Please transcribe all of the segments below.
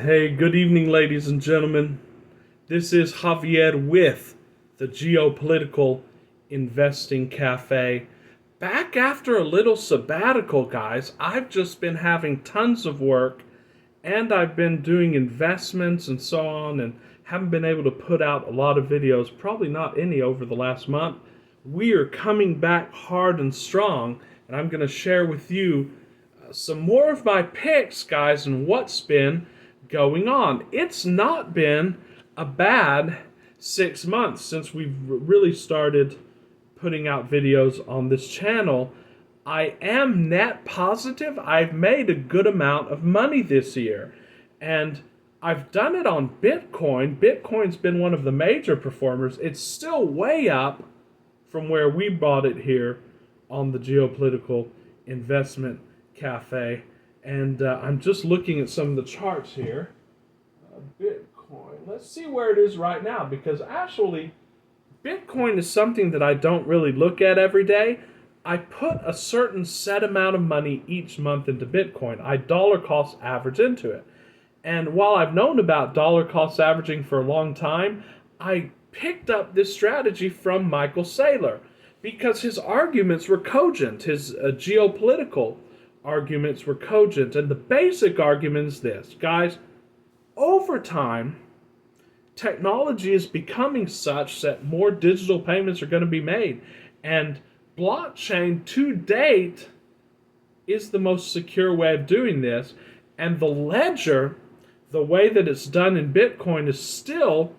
Hey, good evening, ladies and gentlemen. This is Javier with the Geopolitical Investing Cafe. Back after a little sabbatical, guys. I've just been having tons of work and I've been doing investments and so on, and haven't been able to put out a lot of videos, probably not any over the last month. We are coming back hard and strong, and I'm going to share with you some more of my picks, guys, and what's been going on. It's not been a bad 6 months since we've really started putting out videos on this channel. I am net positive. I've made a good amount of money this year, and I've done it on Bitcoin. Bitcoin's been one of the major performers. It's still way up from where we bought it here on the Geopolitical Investment Cafe. And I'm just looking at some of the charts here. Bitcoin. Let's see where it is right now, because actually, Bitcoin is something that I don't really look at every day. I put a certain set amount of money each month into Bitcoin. I dollar cost average into it. And while I've known about dollar cost averaging for a long time, I picked up this strategy from Michael Saylor because his arguments were cogent. His geopolitical arguments were cogent. And the basic argument is this, guys: over time, technology is becoming such that more digital payments are going to be made. And blockchain to date is the most secure way of doing this. And the ledger, the way that it's done in Bitcoin, is still,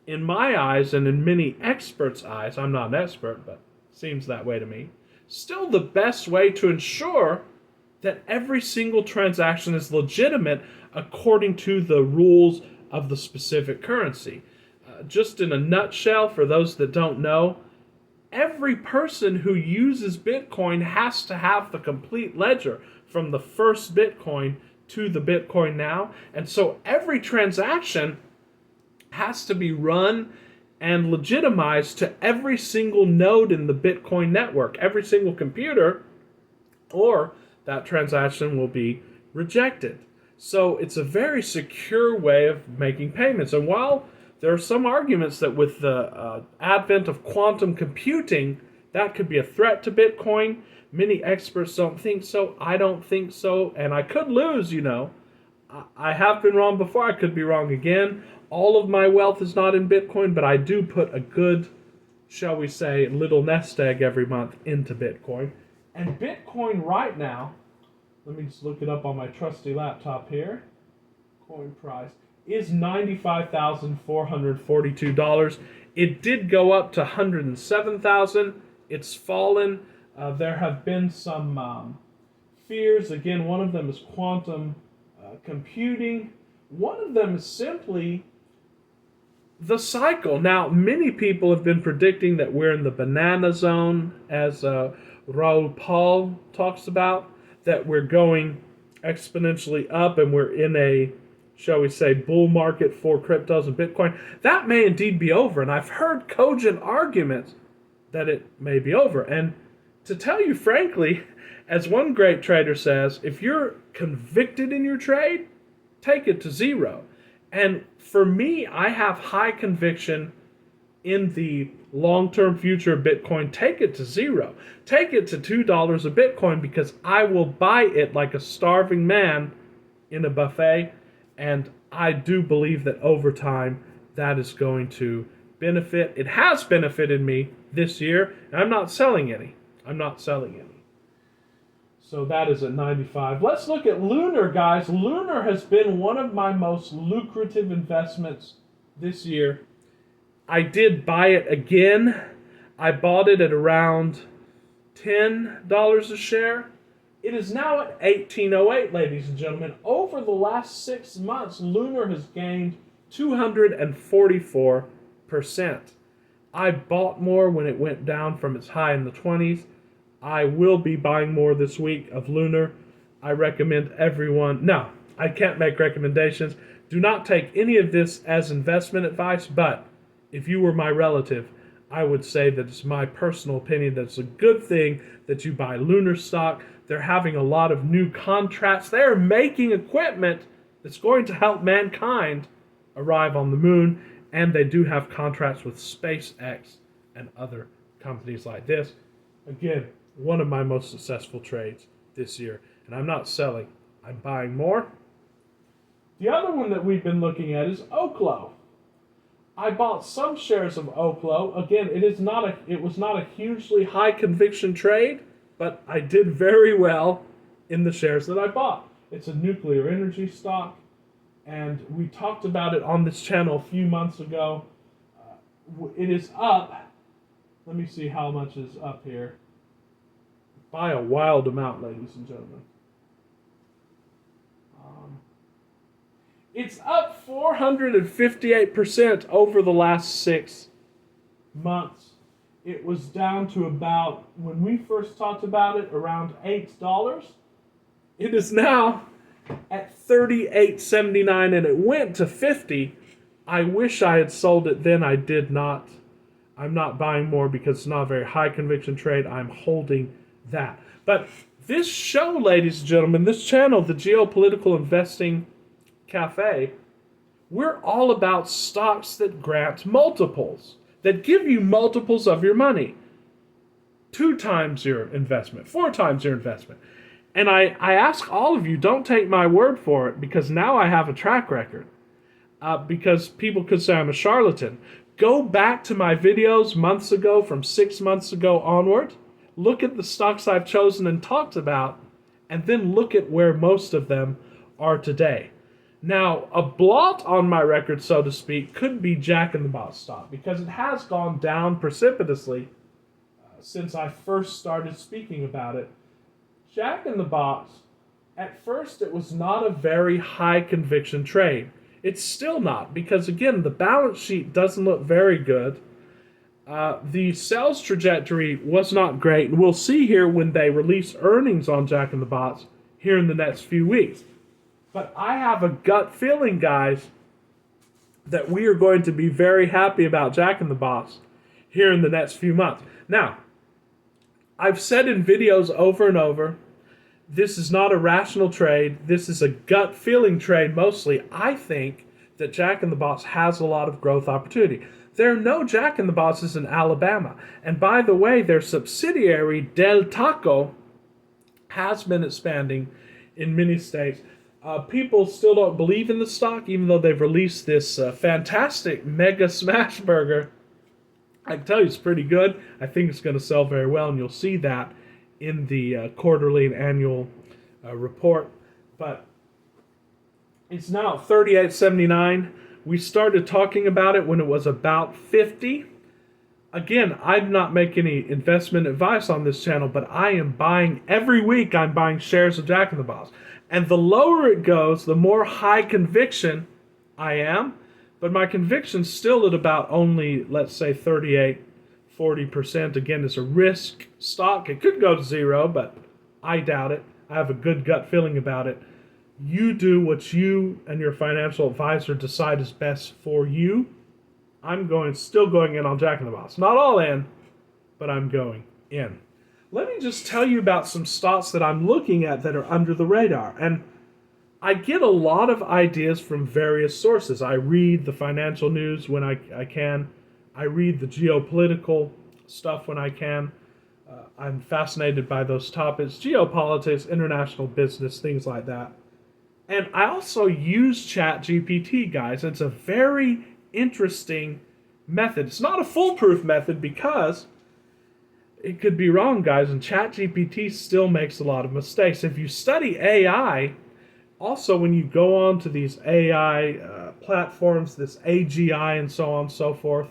in my eyes and in many experts' eyes — I'm not an expert, but it seems that way to me — still the best way to ensure that every single transaction is legitimate according to the rules of the specific currency. Just in a nutshell, for those that don't know, every person who uses Bitcoin has to have the complete ledger from the first Bitcoin to the Bitcoin now. And so every transaction has to be run and legitimized to every single node in the Bitcoin network, every single computer, or that transaction will be rejected. So it's a very secure way of making payments. And while there are some arguments that with the advent of quantum computing, that could be a threat to Bitcoin, many experts don't think so. I don't think so. And I could lose, I have been wrong before. I could be wrong again. All of my wealth is not in Bitcoin, but I do put a good, shall we say, little nest egg every month into Bitcoin. And Bitcoin right now, let me just look it up on my trusty laptop here. Coin price is $95,442. It did go up to $107,000. It's fallen. There have been some fears. Again, one of them is quantum computing. One of them is simply the cycle. Now, many people have been predicting that we're in the banana zone, as Raoul Paul talks about, that we're going exponentially up and we're in a, shall we say, bull market for cryptos and Bitcoin. That may indeed be over, and I've heard cogent arguments that it may be over. And to tell you frankly, as one great trader says, if you're convicted in your trade, take it to zero. And for me, I have high conviction in the long-term future of Bitcoin. Take it to zero. Take it to $2 a Bitcoin, because I will buy it like a starving man in a buffet. And I do believe that over time, that is going to benefit. It has benefited me this year, and I'm not selling any. So that is at 95. Let's look at Lunar, guys. Lunar has been one of my most lucrative investments this year. I did buy it again. I bought it at around $10 a share. It is now at $18.08, ladies and gentlemen. Over the last 6 months, Lunar has gained 244%. I bought more when it went down from its high in the 20s. I will be buying more this week of Lunar. I recommend everyone... No, I can't make recommendations. Do not take any of this as investment advice, but if you were my relative, I would say that it's my personal opinion that it's a good thing that you buy Lunar stock. They're having a lot of new contracts. They're making equipment that's going to help mankind arrive on the moon, and they do have contracts with SpaceX and other companies like this. Again, one of my most successful trades this year, and I'm not selling, I'm buying more. The other one that we've been looking at is Oklo. I bought some shares of Oklo. Again, it was not a hugely high conviction trade, but I did very well in the shares that I bought. It's a nuclear energy stock, and we talked about it on this channel a few months ago. It is up. Let me see how much is up here. By a wild amount, ladies and gentlemen. It's up 458% over the last 6 months. It was down to about, when we first talked about it, around $8. It is now at $38.79, and it went to $50. I wish I had sold it then. I did not. I'm not buying more because it's not a very high conviction trade. I'm holding that. But this show, ladies and gentlemen, this channel, the Geopolitical Investing Cafe, we're all about stocks that grant multiples, that give you multiples of your money. 2 times your investment, 4 times your investment. And I ask all of you, don't take my word for it, because now I have a track record. Because people could say I'm a charlatan. Go back to my videos months ago, from 6 months ago onward. Look at the stocks I've chosen and talked about, and then look at where most of them are today. Now, a blot on my record, so to speak, could be Jack in the Box stock, because it has gone down precipitously since I first started speaking about it. Jack in the Box, at first it was not a very high conviction trade. It's still not, because again, the balance sheet doesn't look very good. The sales trajectory was not great, and we'll see here when they release earnings on Jack in the Box here in the next few weeks. But I have a gut feeling, guys, that we are going to be very happy about Jack in the Box here in the next few months. Now, I've said in videos over and over, this is not a rational trade. This is a gut feeling trade mostly. I think that Jack in the Box has a lot of growth opportunity. There are no Jack in the Boxes in Alabama. And by the way, their subsidiary, Del Taco, has been expanding in many states. People still don't believe in the stock, even though they've released this fantastic Mega Smash Burger. I can tell you it's pretty good. I think it's going to sell very well, and you'll see that in the quarterly and annual report. But it's now at $38.79. We started talking about it when it was about $50. Again, I'm not making any investment advice on this channel, but I am buying, every week I'm buying shares of Jack in the Box. And the lower it goes, the more high conviction I am. But my conviction's still at about only, let's say, 40%. Again, it's a risk stock. It could go to 0, but I doubt it. I have a good gut feeling about it. You do what you and your financial advisor decide is best for you. I'm still going in on Jack in the Box. Not all in, but I'm going in. Let me just tell you about some stocks that I'm looking at that are under the radar. And I get a lot of ideas from various sources. I read the financial news when I can. I read the geopolitical stuff when I can. I'm fascinated by those topics. Geopolitics, international business, things like that. And I also use ChatGPT, guys. It's a very interesting method. It's not a foolproof method because it could be wrong, guys, and ChatGPT still makes a lot of mistakes. If you study AI, also when you go on to these AI platforms, this AGI and so on and so forth,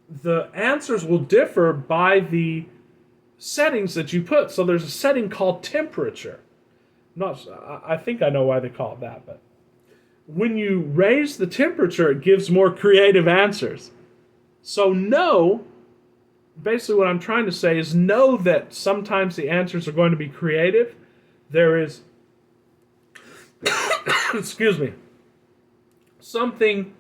the answers will differ by the settings that you put. So there's a setting called temperature. I think I know why they call it that, but when you raise the temperature, it gives more creative answers. So basically what I'm trying to say is know that sometimes the answers are going to be creative. There is, excuse me, something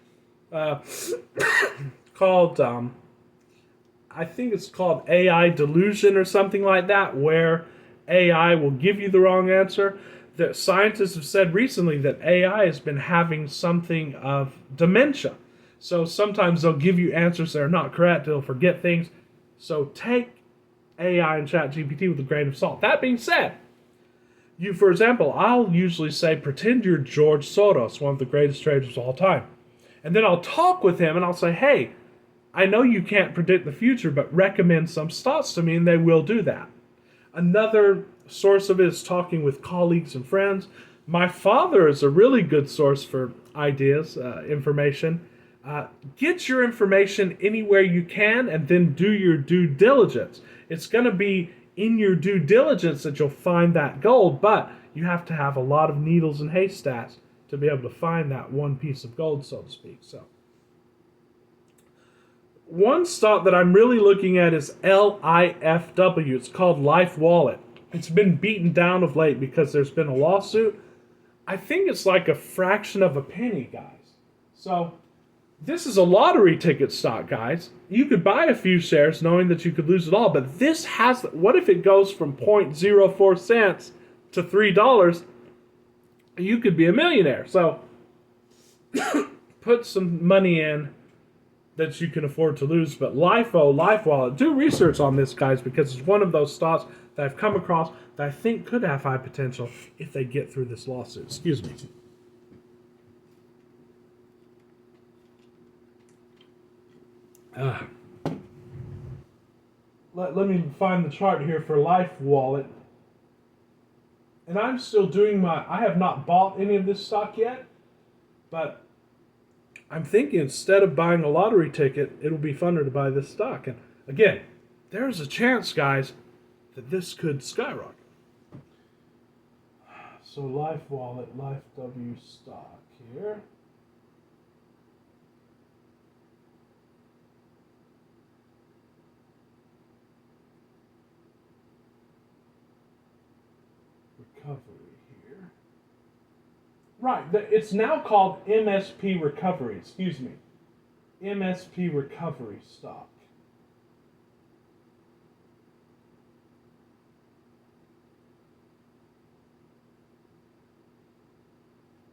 called, I think it's called AI delusion or something like that, where AI will give you the wrong answer. that scientists have said recently that AI has been having something of dementia. So sometimes they'll give you answers that are not correct, they'll forget things. So take AI and ChatGPT with a grain of salt. That being said, for example, I'll usually say, pretend you're George Soros, one of the greatest traders of all time. And then I'll talk with him and I'll say, hey, I know you can't predict the future, but recommend some stocks to me, and they will do that. Another source of it is talking with colleagues and friends. My father is a really good source for ideas, information. Get your information anywhere you can and then do your due diligence. It's going to be in your due diligence that you'll find that gold, but you have to have a lot of needles and haystacks to be able to find that one piece of gold, so to speak. So, one stock that I'm really looking at is LIFW. It's called Life Wallet. It's been beaten down of late because there's been a lawsuit. I think it's like a fraction of a penny, guys. So, this is a lottery ticket stock, guys. You could buy a few shares knowing that you could lose it all, but this has, what if it goes from 0.04 cents to $3? You could be a millionaire. So, put some money in that you can afford to lose. But Life Wallet, do research on this, guys, because it's one of those stocks that I've come across that I think could have high potential if they get through this lawsuit. Excuse me. Let me find the chart here for Life Wallet. And I'm still doing I have not bought any of this stock yet, but I'm thinking instead of buying a lottery ticket, it'll be funner to buy this stock. And again, there's a chance, guys, that this could skyrocket. So Life Wallet, Life W stock here. Recovery here. Right, it's now called MSP Recovery, excuse me. MSP Recovery stock.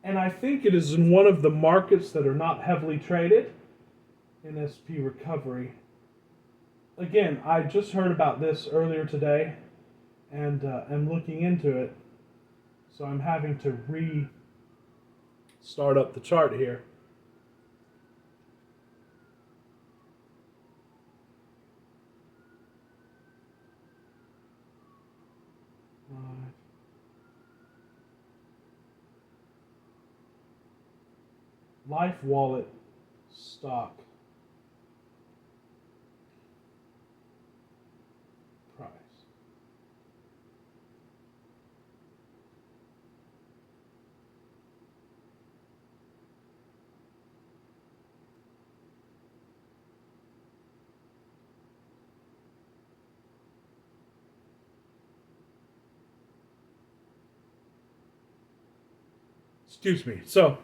And I think it is in one of the markets that are not heavily traded. MSP Recovery. Again, I just heard about this earlier today, and I'm looking into it. So I'm having to start up the chart here. Life Wallet stock price. Excuse me. So,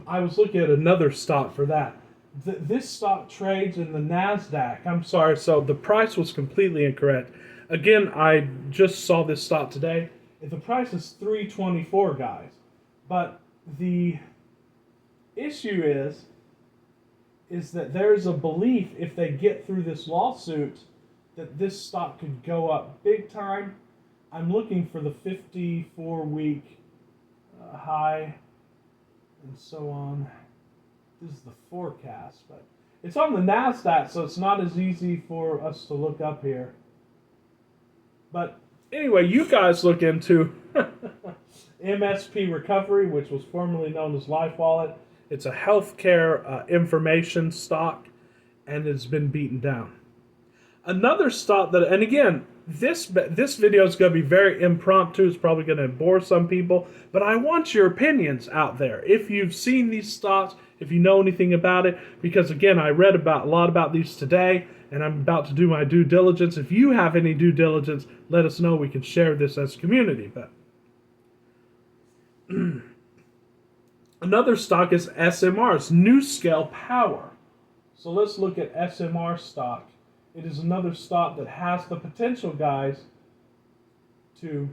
I was looking at another stock for that. This stock trades in the NASDAQ. I'm sorry, so the price was completely incorrect. Again, I just saw this stock today. The price is $3.24, guys. But the issue is that there's a belief if they get through this lawsuit that this stock could go up big time. I'm looking for the 54-week high and so on. This is the forecast, but it's on the NASDAQ, so it's not as easy for us to look up here. But anyway, you guys look into MSP Recovery, which was formerly known as Life Wallet. It's a healthcare information stock, and it's been beaten down. Another stock that, and again, this video is going to be very impromptu. It's probably going to bore some people, but I want your opinions out there. If you've seen these stocks, if you know anything about it, because again, I read a lot about these today, and I'm about to do my due diligence. If you have any due diligence, let us know. We can share this as a community. But another stock is SMR. It's New Scale Power. So let's look at SMR stock. It is another stock that has the potential, guys, to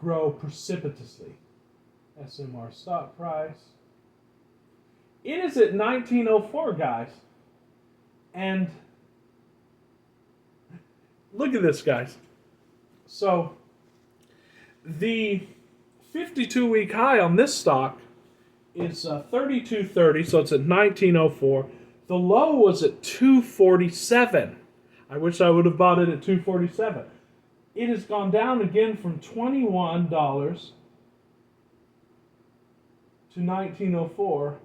grow precipitously. SMR stock price. It is at 1904, guys. And look at this, guys. So the 52-week high on this stock is 32.30, so it's at 1904. The low was at 247. I wish I would have bought it at 247. It has gone down again from $21 to 1904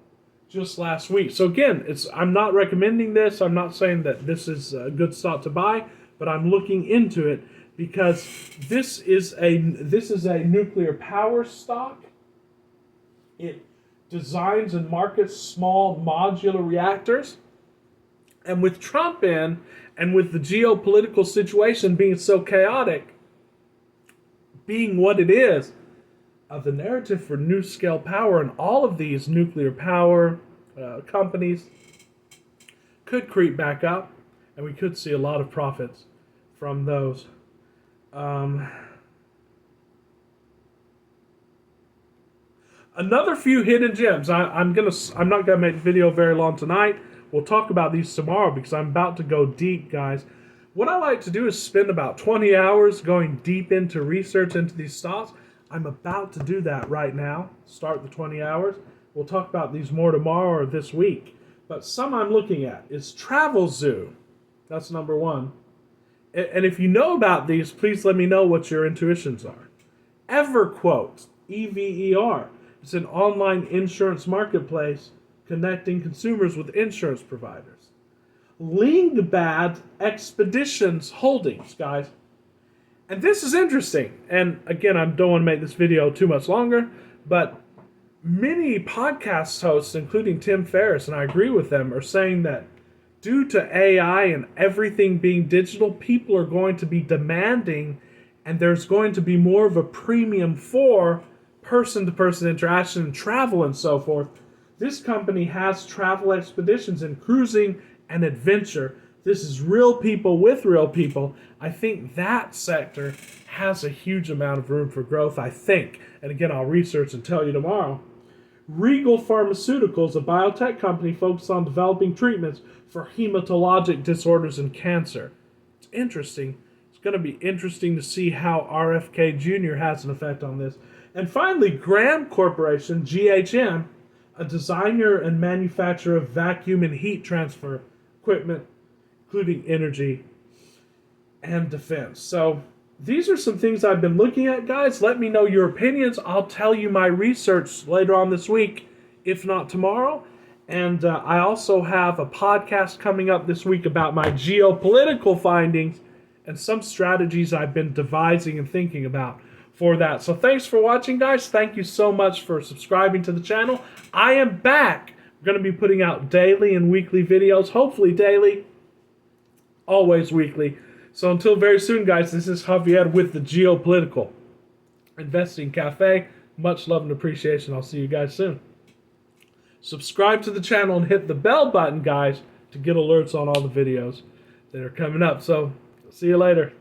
just last week. So again, I'm not recommending this. I'm not saying that this is a good stock to buy, but I'm looking into it because this is a nuclear power stock. It designs and markets small modular reactors. And with Trump in, and with the geopolitical situation being so chaotic, being what it is, the narrative for new scale power and all of these nuclear power companies could creep back up, and we could see a lot of profits from those. Another few hidden gems. I'm not gonna make the video very long tonight. We'll talk about these tomorrow because I'm about to go deep, guys. What I like to do is spend about 20 hours going deep into research into these stocks. I'm about to do that right now. Start the 20 hours. We'll talk about these more tomorrow or this week. But some I'm looking at is Travelzoo. That's number one. And if you know about these, please let me know what your intuitions are. EverQuote, EVER. It's an online insurance marketplace connecting consumers with insurance providers. Lingbad Expeditions Holdings, guys. And this is interesting. And again, I don't want to make this video too much longer, but many podcast hosts, including Tim Ferriss, and I agree with them, are saying that due to AI and everything being digital, people are going to be demanding, and there's going to be more of a premium for person-to-person interaction and travel and so forth. This company has travel expeditions and cruising and adventure. This is real people with real people. I think that sector has a huge amount of room for growth, I think. And again, I'll research and tell you tomorrow. Regal Pharmaceuticals, a biotech company focused on developing treatments for hematologic disorders and cancer. It's interesting. It's going to be interesting to see how RFK Jr. has an effect on this. And finally, Graham Corporation, GHM, a designer and manufacturer of vacuum and heat transfer equipment, including energy and defense. So these are some things I've been looking at, guys. Let me know your opinions. I'll tell you my research later on this week, if not tomorrow. And I also have a podcast coming up this week about my geopolitical findings and some strategies I've been devising and thinking about for that. So thanks for watching, guys. Thank you so much for subscribing to the channel. I am back. We're going to be putting out daily and weekly videos, hopefully daily, always weekly. So until very soon, guys, this is Javier with the Geopolitical Investing Cafe. Much love and appreciation. I'll see you guys soon. Subscribe to the channel and hit the bell button, guys, to get alerts on all the videos that are coming up. So see you later.